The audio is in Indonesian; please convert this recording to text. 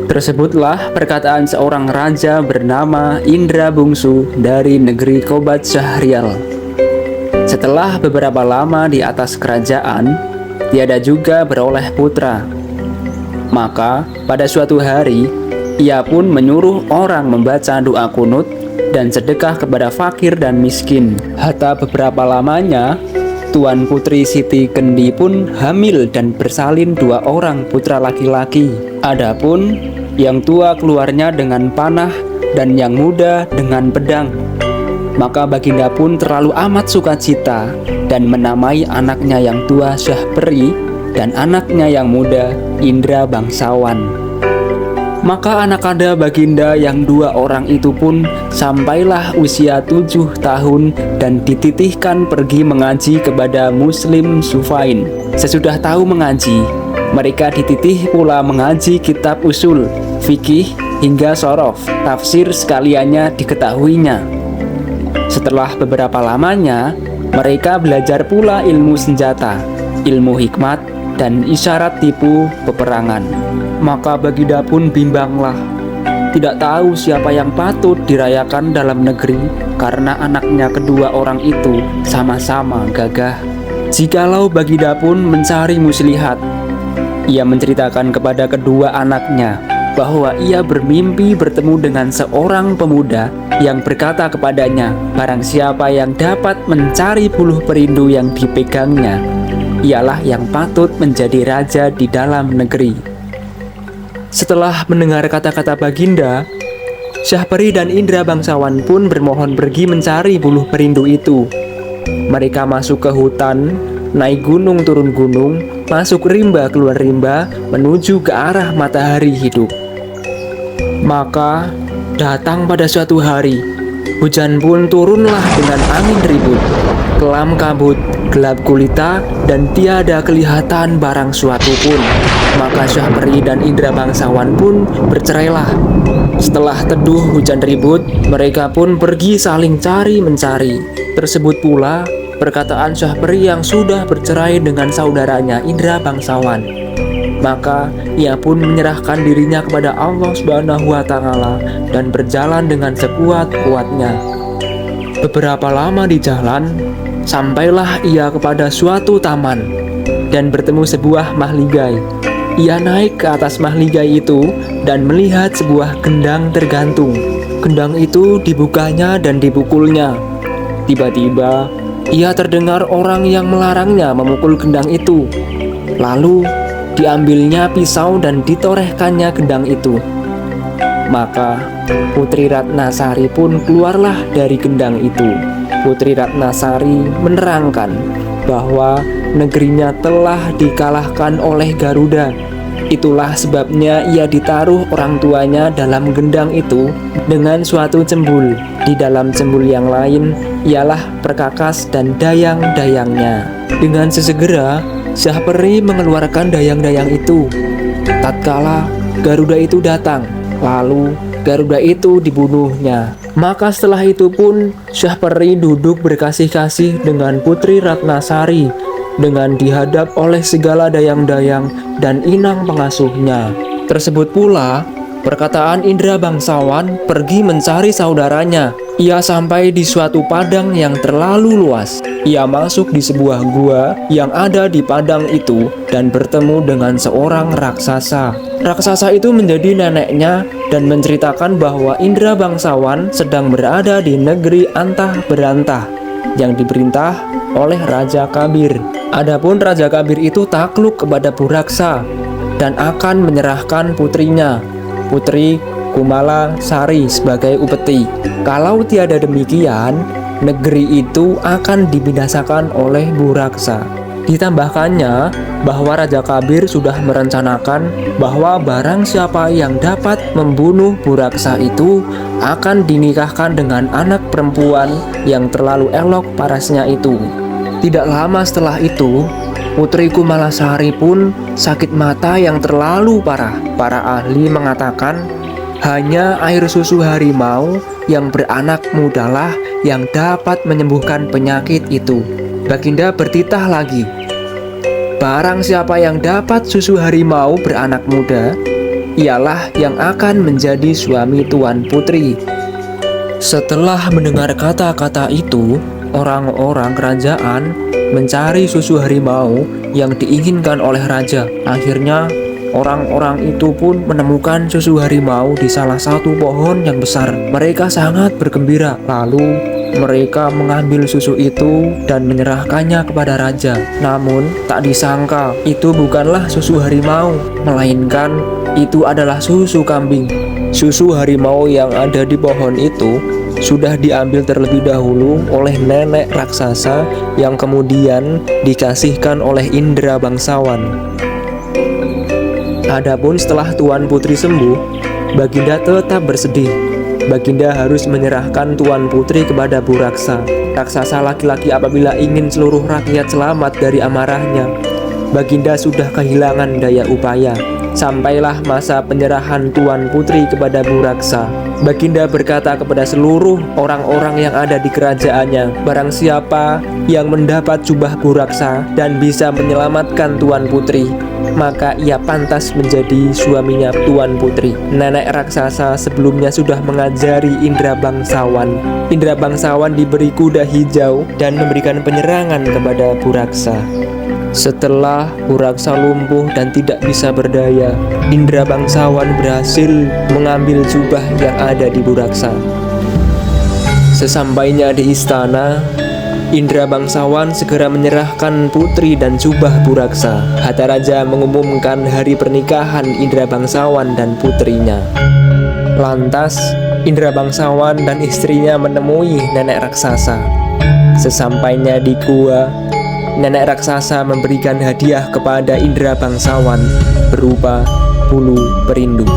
Tersebutlah perkataan seorang raja bernama Indra Bungsu dari negeri Kobat Syahrial. Setelah beberapa lama di atas kerajaan, tiada juga beroleh putra. Maka pada suatu hari, ia pun menyuruh orang membaca doa kunut dan sedekah kepada fakir dan miskin. Hatta beberapa lamanya, Tuan Putri Siti Kendi pun hamil dan bersalin 2 orang putra laki-laki. Adapun yang tua keluarnya dengan panah dan yang muda dengan pedang. Maka Baginda pun terlalu amat sukacita dan menamai anaknya yang tua Syahperi dan anaknya yang muda Indra Bangsawan. Maka anak-anak Baginda yang 2 orang itu pun sampailah usia 7 tahun dan dititihkan pergi mengaji kepada Muslim Sufain. Sesudah tahu mengaji, mereka dititih pula mengaji kitab usul, fikih, hingga sorof, tafsir sekaliannya diketahuinya. Setelah beberapa lamanya, mereka belajar pula ilmu senjata, ilmu hikmat, dan isyarat tipu peperangan. Maka Baginda pun bimbanglah, tidak tahu siapa yang patut dirayakan dalam negeri karena anaknya kedua orang itu sama-sama gagah. Jikalau Baginda pun mencari muslihat, ia menceritakan kepada kedua anaknya bahwa ia bermimpi bertemu dengan seorang pemuda yang berkata kepadanya, barang siapa yang dapat mencari buluh perindu yang dipegangnya, ialah yang patut menjadi raja di dalam negeri. Setelah mendengar kata-kata Baginda, Syahperi dan Indra Bangsawan pun bermohon pergi mencari buluh perindu itu. Mereka masuk ke hutan, naik gunung turun gunung, masuk rimba keluar rimba, menuju ke arah matahari hidup. Maka datang pada suatu hari, hujan pun turunlah dengan angin ribut, kelam kabut, gelap gulita, dan tiada kelihatan barang suatu pun. Maka Syahperi dan Indra Bangsawan pun bercerailah. Setelah teduh hujan ribut, mereka pun pergi saling cari-mencari. Tersebut pula perkataan Syahperi yang sudah bercerai dengan saudaranya Indra Bangsawan. Maka ia pun menyerahkan dirinya kepada Allah Subhanahu wa Ta'ala dan berjalan dengan sekuat-kuatnya. Beberapa lama di jalan, sampailah ia kepada suatu taman dan bertemu sebuah mahligai. Ia naik ke atas mahligai itu dan melihat sebuah gendang tergantung. Gendang itu dibukanya dan dipukulnya. Tiba-tiba ia terdengar orang yang melarangnya memukul gendang itu. Lalu diambilnya pisau dan ditorehkannya gendang itu. Maka Putri Ratnasari pun keluarlah dari gendang itu. Putri Ratnasari menerangkan bahwa negerinya telah dikalahkan oleh Garuda. Itulah sebabnya ia ditaruh orang tuanya dalam gendang itu dengan suatu cembul. Di dalam cembul yang lain ialah perkakas dan dayang-dayangnya. Dengan sesegera Syahperi mengeluarkan dayang-dayang itu. Tatkala Garuda itu datang, lalu Garuda itu dibunuhnya. Maka setelah itu pun Syahperi duduk berkasih-kasih dengan Putri Ratnasari dengan dihadap oleh segala dayang-dayang dan inang pengasuhnya. Tersebut pula perkataan Indra Bangsawan pergi mencari saudaranya. Ia sampai di suatu padang yang terlalu luas. Ia masuk di sebuah gua yang ada di padang itu dan bertemu dengan seorang raksasa. Raksasa itu menjadi neneknya dan menceritakan bahwa Indra Bangsawan sedang berada di negeri Antah Berantah yang diperintah oleh Raja Kabir. Adapun Raja Kabir itu takluk kepada Buraksa dan akan menyerahkan putrinya, Putri Kumala Sari, sebagai upeti. Kalau tiada demikian, negeri itu akan dibinasakan oleh Buraksa. Ditambahkannya bahwa Raja Kabir sudah merencanakan bahwa barang siapa yang dapat membunuh Buraksa itu akan dinikahkan dengan anak perempuan yang terlalu elok parasnya itu. Tidak lama setelah itu, Putri Kumalasari pun sakit mata yang terlalu parah. Para ahli mengatakan hanya air susu harimau yang beranak mudalah yang dapat menyembuhkan penyakit itu. Baginda bertitah lagi, barang siapa yang dapat susu harimau beranak muda, ialah yang akan menjadi suami Tuan Putri. Setelah mendengar kata-kata itu, orang-orang kerajaan mencari susu harimau yang diinginkan oleh raja. Akhirnya, orang-orang itu pun menemukan susu harimau di salah satu pohon yang besar. Mereka sangat bergembira. Lalu, mereka mengambil susu itu dan menyerahkannya kepada raja. Namun, tak disangka itu bukanlah susu harimau, melainkan itu adalah susu kambing. Susu harimau yang ada di pohon itu sudah diambil terlebih dahulu oleh nenek raksasa yang kemudian dikasihkan oleh Indra bangsawan. Adapun setelah Tuan Putri sembuh, Baginda tetap bersedih. Baginda harus menyerahkan Tuan Putri kepada Buraksa, raksasa laki-laki apabila ingin seluruh rakyat selamat dari amarahnya. Baginda sudah kehilangan daya upaya. Sampailah masa penyerahan Tuan Putri kepada Buraksa. Baginda berkata kepada seluruh orang-orang yang ada di kerajaannya, barang siapa yang mendapat jubah Buraksa dan bisa menyelamatkan Tuan Putri, maka ia pantas menjadi suaminya Tuan Putri. Nenek raksasa sebelumnya sudah mengajari Indra bangsawan. Indra bangsawan diberi kuda hijau dan memberikan penyerangan kepada Buraksa. Setelah Buraksa lumpuh dan tidak bisa berdaya, Indra bangsawan berhasil mengambil jubah yang ada di Buraksa. Sesampainya di istana, Indra bangsawan segera menyerahkan putri dan jubah Buraksa. Hatta Raja mengumumkan hari pernikahan Indra bangsawan dan putrinya. Lantas, Indra bangsawan dan istrinya menemui nenek raksasa. Sesampainya di gua, nenek raksasa memberikan hadiah kepada Indra bangsawan berupa bulu perindu.